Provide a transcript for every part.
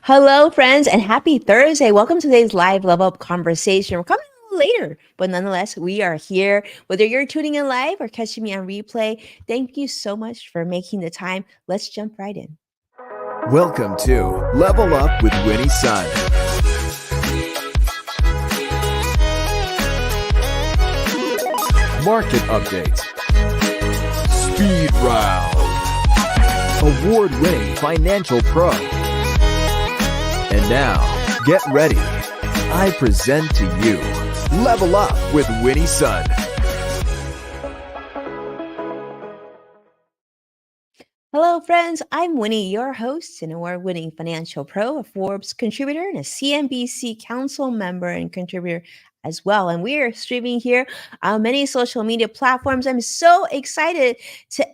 Hello, friends, and happy Thursday. Welcome to today's live level up conversation. We're coming a little later, but nonetheless, we are here. Whether you're tuning in live or catching me on replay, thank you so much for making the time. Let's jump right in. Welcome to Level Up with Winnie Sun. Market updates. Speed round. Award-winning financial pro. And now, get ready. I present to you Level Up with Winnie Sun. Hello, friends. I'm Winnie, your host, an award-winning financial pro, a Forbes contributor, and a CNBC Council member and contributor as well. And we are streaming here on many social media platforms. I'm so excited to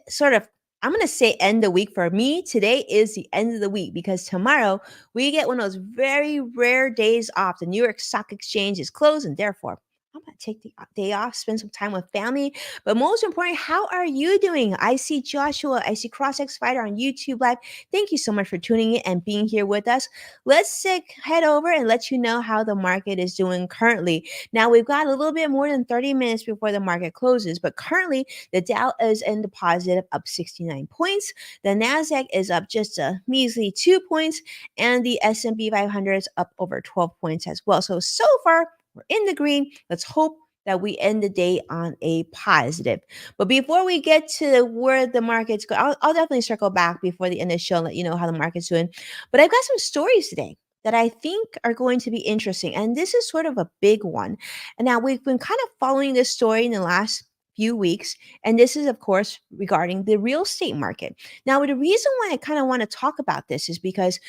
I'm going to say end the week. For me, today is the end of the week because tomorrow we get one of those very rare days off. The New York Stock Exchange is closed, and therefore I'm going to take the day off, spend some time with family. But most important, how are you doing? I see Joshua, I see CrossX Fighter on YouTube Live. Thank you so much for tuning in and being here with us. Let's head over and let you know how the market is doing currently. Now, we've got a little bit more than 30 minutes before the market closes, but currently the Dow is in the positive, up 69 points. The NASDAQ is up just a measly 2 points, and the S&P 500 is up over 12 points as well. So far, we're in the green. Let's hope that we end the day on a positive. But before we get to where the markets go, I'll definitely circle back before the end of the show and let you know how the market's doing. But I've got some stories today that I think are going to be interesting. And this is sort of a big one. And now we've been kind of following this story in the last few weeks. And this is, of course, regarding the real estate market. Now, the reason why I kind of want to talk about this is because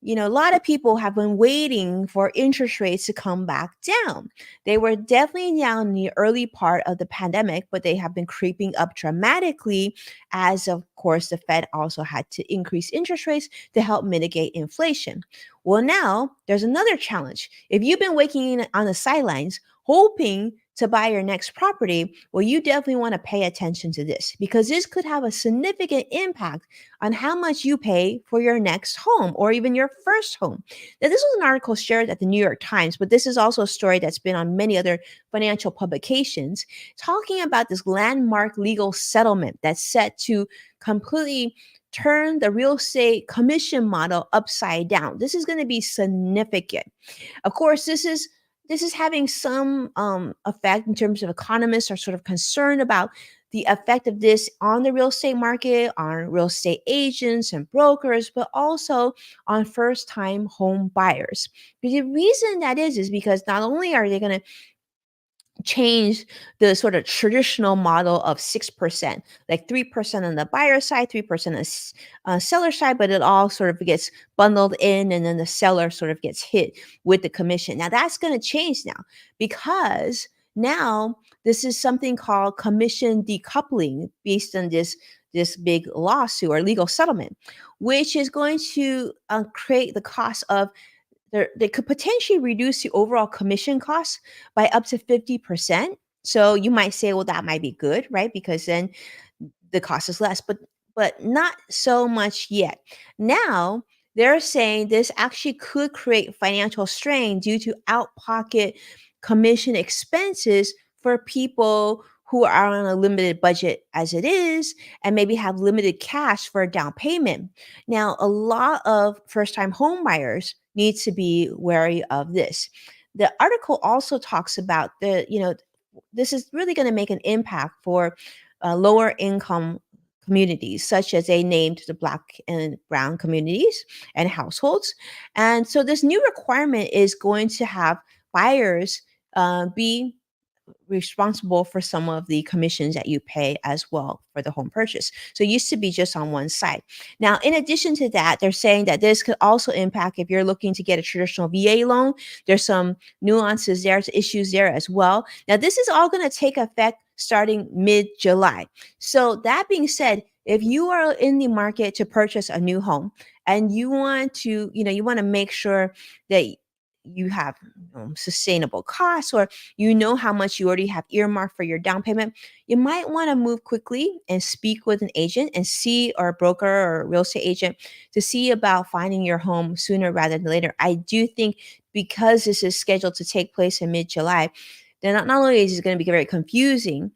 a lot of people have been waiting for interest rates to come back down. They were definitely down in the early part of the pandemic, but they have been creeping up dramatically as, of course, the Fed also had to increase interest rates to help mitigate inflation. Well, now there's another challenge. If you've been waiting on the sidelines, hoping to buy your next property, well, you definitely want to pay attention to this because this could have a significant impact on how much you pay for your next home or even your first home. Now, this was an article shared at the New York Times, but this is also a story that's been on many other financial publications talking about this landmark legal settlement that's set to completely turn the real estate commission model upside down. This is going to be significant. Of course, this is having some effect in terms of economists are sort of concerned about the effect of this on the real estate market, on real estate agents and brokers, but also on first-time home buyers. The reason that is because not only are they going to change the sort of traditional model of 6%, like 3% on the buyer side, 3% on the seller side, but it all sort of gets bundled in and then the seller sort of gets hit with the commission. Now that's going to change now because now this is something called commission decoupling based on this big lawsuit or legal settlement, which is going to create the cost of they could potentially reduce the overall commission costs by up to 50%. So you might say, well, that might be good, right? Because then the cost is less, but not so much yet. Now they're saying this actually could create financial strain due to out-pocket commission expenses for people who are on a limited budget as it is and maybe have limited cash for a down payment. Now, a lot of first-time home buyers need to be wary of this. The article also talks about this is really going to make an impact for lower income communities, such as they named the Black and Brown communities and households. And so this new requirement is going to have buyers be responsible for some of the commissions that you pay as well for the home purchase. So it used to be just on one side. Now, in addition to that, they're saying that this could also impact if you're looking to get a traditional VA loan. There's some nuances there, issues there as well. Now, this is all going to take effect starting mid-July. So that being said, if you are in the market to purchase a new home and you want to make sure that you have sustainable costs, or you know how much you already have earmarked for your down payment, you might want to move quickly and speak with an agent and see, or a broker or real estate agent, to see about finding your home sooner rather than later. I do think because this is scheduled to take place in mid-July, then not only is it going to be very confusing,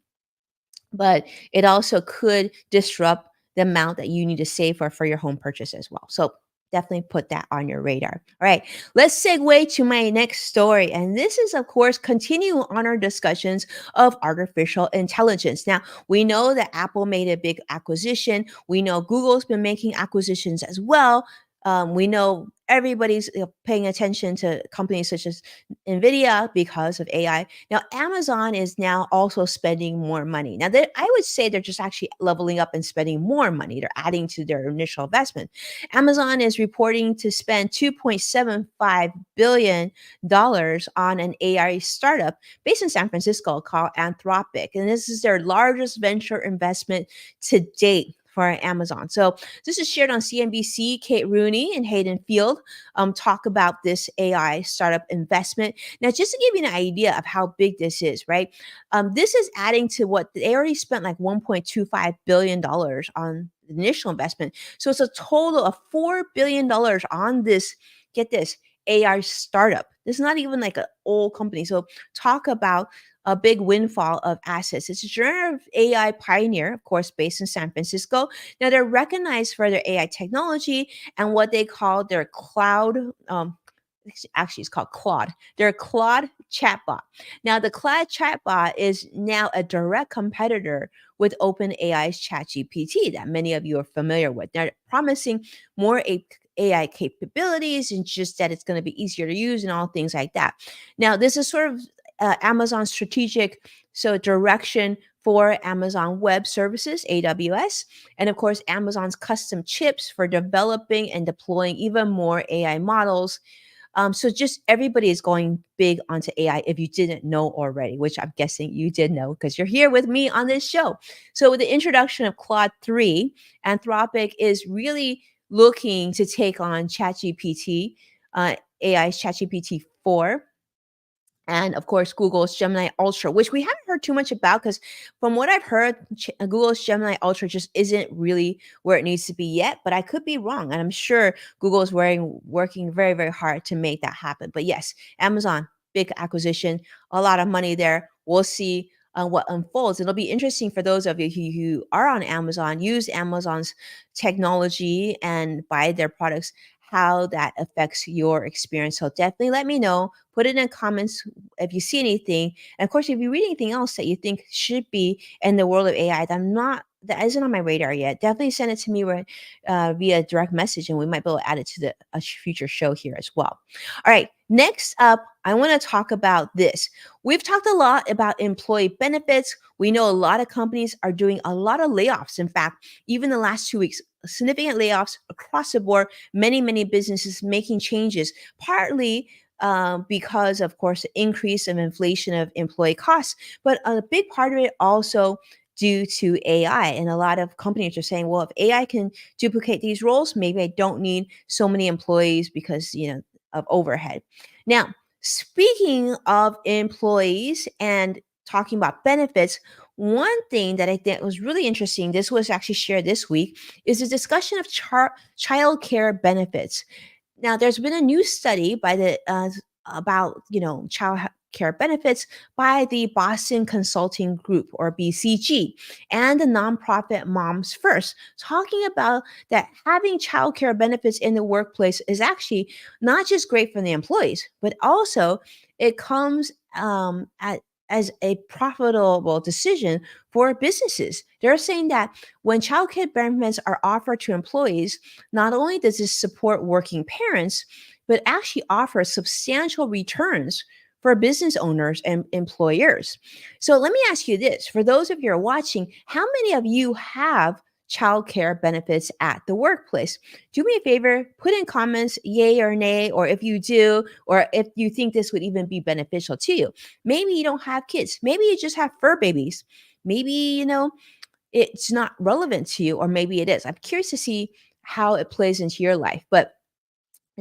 but it also could disrupt the amount that you need to save for your home purchase as well. So definitely put that on your radar. All right, let's segue to my next story. And this is, of course, continue on our discussions of artificial intelligence. Now, we know that Apple made a big acquisition. We know Google's been making acquisitions as well. We know everybody's paying attention to companies such as NVIDIA because of AI. Now, Amazon is now also spending more money. Now, I would say they're just actually leveling up and spending more money. They're adding to their initial investment. Amazon is reporting to spend $2.75 billion on an AI startup based in San Francisco called Anthropic. And this is their largest venture investment to date for Amazon. So this is shared on CNBC. Kate Rooney and Hayden Field talk about this AI startup investment. Now, just to give you an idea of how big this is, right? This is adding to what they already spent, like $1.25 billion on the initial investment. So it's a total of $4 billion on this, get this, AI startup. This is not even like an old company. So talk about a big windfall of assets. It's a generative AI pioneer, of course, based in San Francisco. Now they're recognized for their AI technology and what they call their cloud. Actually, it's called Claude. Their Claude chatbot. Now, the Claude chatbot is now a direct competitor with OpenAI's ChatGPT that many of you are familiar with. They're promising more AI capabilities, and just that it's going to be easier to use and all things like that. Now, this is sort of Amazon's strategic direction for Amazon Web Services, AWS, and of course, Amazon's custom chips for developing and deploying even more AI models. So just everybody is going big onto AI if you didn't know already, which I'm guessing you did know because you're here with me on this show. So with the introduction of Claude 3, Anthropic is really looking to take on ChatGPT, AI's ChatGPT 4, and of course Google's Gemini Ultra, which we haven't heard too much about because from what I've heard, Google's Gemini Ultra just isn't really where it needs to be yet. But I could be wrong, and I'm sure Google is working very, very hard to make that happen. But yes, Amazon, big acquisition, a lot of money there. We'll see what unfolds. It'll be interesting for those of you who are on Amazon, use Amazon's technology and buy their products, how that affects your experience. So definitely let me know. Put it in the comments if you see anything. And of course, if you read anything else that you think should be in the world of AI that isn't on my radar yet, definitely send it to me via direct message, and we might be able to add it to a future show here as well. All right, next up, I want to talk about this. We've talked a lot about employee benefits. We know a lot of companies are doing a lot of layoffs. In fact, even the last 2 weeks, significant layoffs across the board, many businesses making changes, partly because, of course, the increase of inflation of employee costs, but a big part of it also due to AI. And a lot of companies are saying, well, if AI can duplicate these roles, maybe I don't need so many employees because, of overhead. Now, speaking of employees and talking about benefits, one thing that I think was really interesting, this was actually shared this week, is a discussion of child care benefits. Now, there's been a new study by the about child care benefits by the Boston Consulting Group, or BCG, and the nonprofit Moms First, talking about that having child care benefits in the workplace is actually not just great for the employees, but also it comes as a profitable decision for businesses. They're saying that when child care benefits are offered to employees, not only does this support working parents, but actually offers substantial returns for business owners and employers. So let me ask you this. For those of you who are watching, how many of you have child care benefits at the workplace? Do me a favor, put in comments yay or nay, or if you do, or if you think this would even be beneficial to you. Maybe you don't have kids. Maybe you just have fur babies. Maybe, it's not relevant to you, or maybe it is. I'm curious to see how it plays into your life. But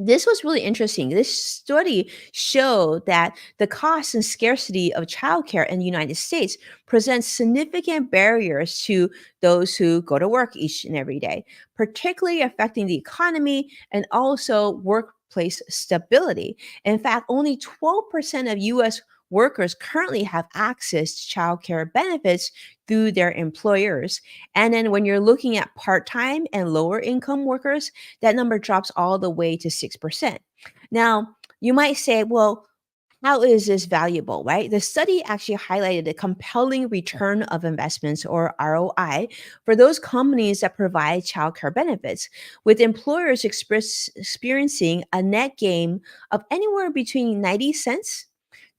This was really interesting. This study showed that the cost and scarcity of childcare in the United States presents significant barriers to those who go to work each and every day, particularly affecting the economy and also workplace stability. In fact, only 12% of US workers currently have access to childcare benefits through their employers. And then when you're looking at part-time and lower income workers, that number drops all the way to 6%. Now, you might say, well, how is this valuable, right? The study actually highlighted a compelling return of investments or ROI for those companies that provide childcare benefits, with employers experiencing a net gain of anywhere between 90 cents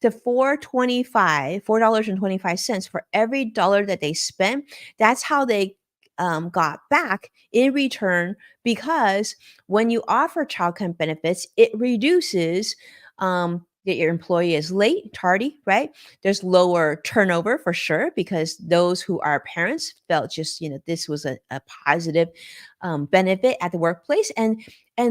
to 4.25 $4.25 for every dollar that they spent. That's how they got back in return, because when you offer childcare benefits, it reduces that your employee is late, tardy, right? There's lower turnover for sure, because those who are parents felt just, this was a positive benefit at the workplace, and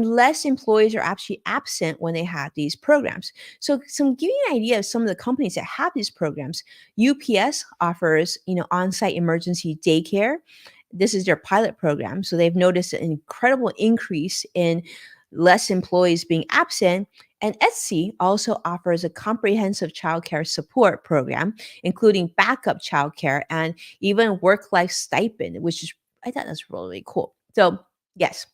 less employees are actually absent when they have these programs. So, some give you an idea of some of the companies that have these programs. UPS offers, on-site emergency daycare. This is their pilot program. So they've noticed an incredible increase in less employees being absent. And Etsy also offers a comprehensive childcare support program, including backup childcare and even work life stipend, which is, I thought that's really cool. So, yes,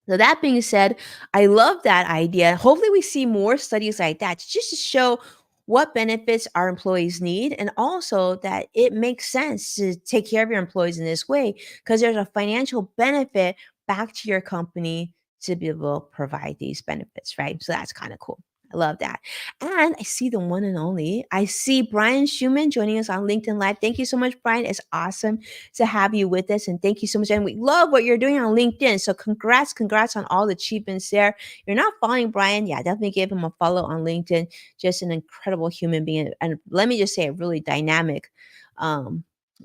so that being said, I love that idea. Hopefully, we see more studies like that, just to show what benefits our employees need, and also that it makes sense to take care of your employees in this way, because there's a financial benefit back to your company to be able to provide these benefits, right? So that's kind of cool. I love that. And I see the one and only. I see Brian Schumann joining us on LinkedIn Live. Thank you so much, Brian. It's awesome to have you with us. And thank you so much. And we love what you're doing on LinkedIn. So congrats on all the achievements there. You're not following Brian? Yeah, definitely give him a follow on LinkedIn. Just an incredible human being. And let me just say, a really dynamic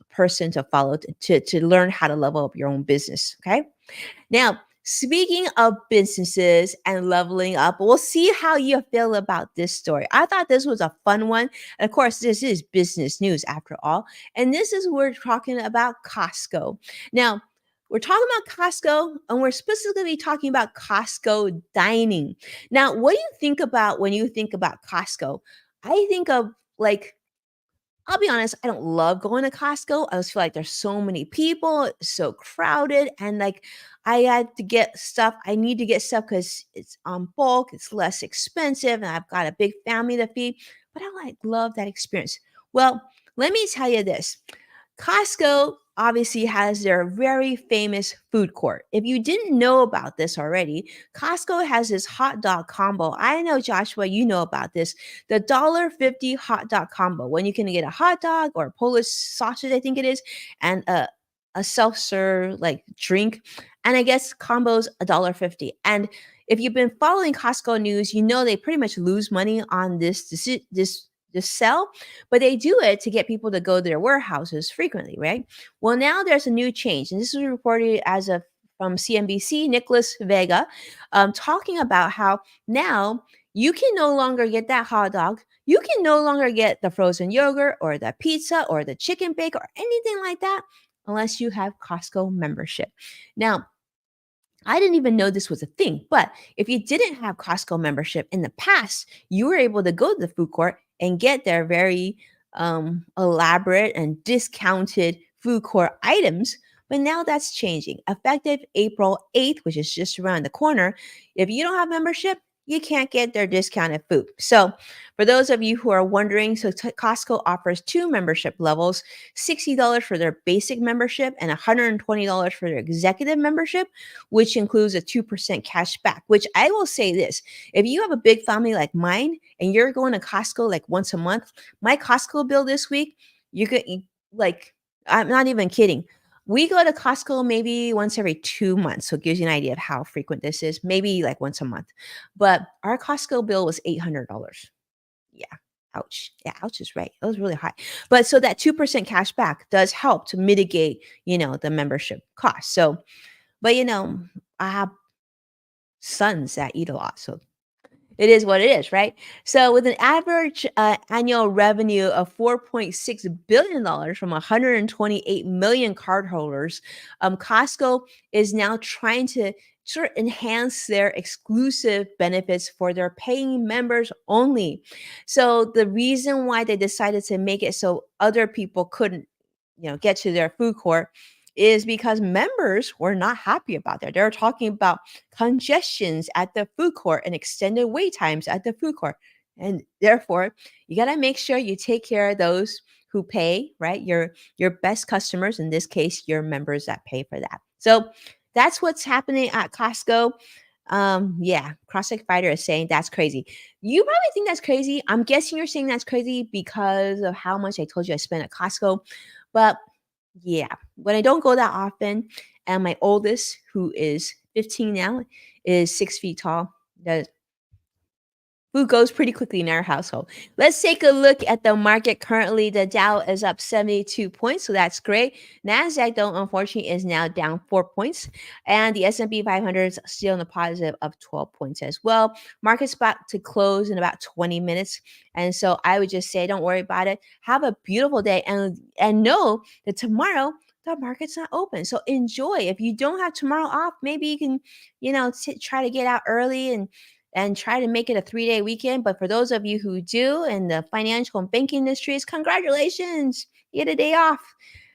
person to follow to learn how to level up your own business. Okay. Now, speaking of businesses and leveling up, we'll see how you feel about this story. I thought this was a fun one. And of course, this is business news after all. And this is we're talking about Costco. Now, we're talking about Costco, and we're specifically talking about Costco dining. Now, what do you think about when you think about Costco? I think of, like, I'll be honest, I don't love going to Costco. I just feel like there's so many people, it's so crowded, and like I had to get stuff. I need to get stuff because it's on bulk, it's less expensive, and I've got a big family to feed. But I like love that experience. Well, let me tell you this. Costco obviously has their very famous food court. If you didn't know about this already, Costco has this hot dog combo. I know, Joshua, you know about this. The $1.50 hot dog combo, when you can get a hot dog or a Polish sausage, I think it is, and a self-serve like drink. And I guess combos $1.50. And if you've been following Costco news, you know they pretty much lose money on this sell, but they do it to get people to go to their warehouses frequently, right? Well, now there's a new change, and this was reported as of from CNBC, Nicholas Vega, talking about how now you can no longer get that hot dog. You can no longer get the frozen yogurt or the pizza or the chicken bake or anything like that unless you have Costco membership. Now, I didn't even know this was a thing, but if you didn't have Costco membership in the past, you were able to go to the food court and get their very elaborate and discounted food court items. But now that's changing. Effective April 8th, which is just around the corner, if you don't have membership, you can't get their discounted food. So, for those of you who are wondering, Costco offers two membership levels: $60 for their basic membership and $120 for their executive membership, which includes a 2% cash back. Which I will say this: if you have a big family like mine and you're going to Costco like once a month, my Costco bill this week, you could like, I'm not even kidding. We go to Costco maybe once every 2 months. So it gives you an idea of how frequent this is. Maybe like once a month. But our Costco bill was $800. Yeah. Ouch. Yeah, ouch is right. It was really high. But so that 2% cash back does help to mitigate, the membership cost. So, but I have sons that eat a lot. So it is what it is, right? So, with an average annual revenue of $4.6 billion from 128 million cardholders, Costco is now trying to sort of enhance their exclusive benefits for their paying members only. So, the reason why they decided to make it so other people couldn't, get to their food court is because members were not happy about that. They're talking about congestions at the food court and extended wait times at the food court. And therefore, you got to make sure you take care of those who pay, right? Your best customers, in this case, your members that pay for that. So that's what's happening at Costco. Yeah, CrossFit Fighter is saying that's crazy. You probably think that's crazy. I'm guessing you're saying that's crazy because of how much I told you I spent at Costco. But yeah, when I don't go that often, and my oldest, who is 15 now, is 6 feet tall, the food goes pretty quickly in our household. Let's take a look at the market currently. The Dow is up 72 points, so that's great. Nasdaq, though, unfortunately, is now down 4 points, and the S&P 500 is still in the positive of 12 points as well. Market's about to close in about 20 minutes, and so I would just say, don't worry about it. Have a beautiful day, and know that tomorrow the market's not open. So enjoy. If you don't have tomorrow off, maybe you can, try to get out early and try to make it a 3-day weekend. But for those of you who do in the financial and banking industries, congratulations, you get a day off.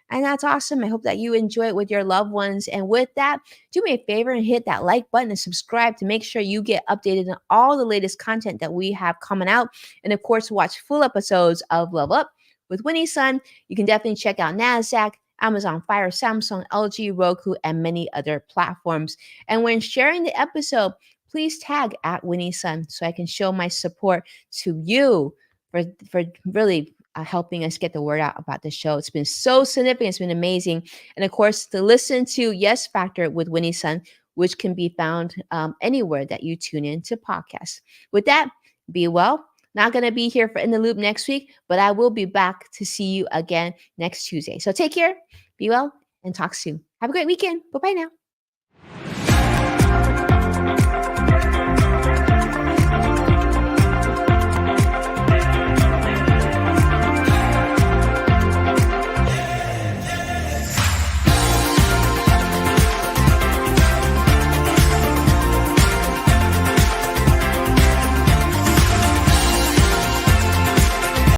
And that's awesome. I hope that you enjoy it with your loved ones. And with that, do me a favor and hit that like button and subscribe to make sure you get updated on all the latest content that we have coming out. And of course, watch full episodes of Level Up with Winnie's Son. You can definitely check out NASDAQ, Amazon Fire, Samsung, LG, Roku, and many other platforms. And when sharing the episode, please tag at Winnie Sun so I can show my support to you for really helping us get the word out about the show. It's been so significant. It's been amazing. And of course, to listen to Yes Factor with Winnie Sun, which can be found anywhere that you tune in to podcasts. With that, be well. Not going to be here for In the Loop next week, but I will be back to see you again next Tuesday. So take care, be well, and talk soon. Have a great weekend. Bye-bye now.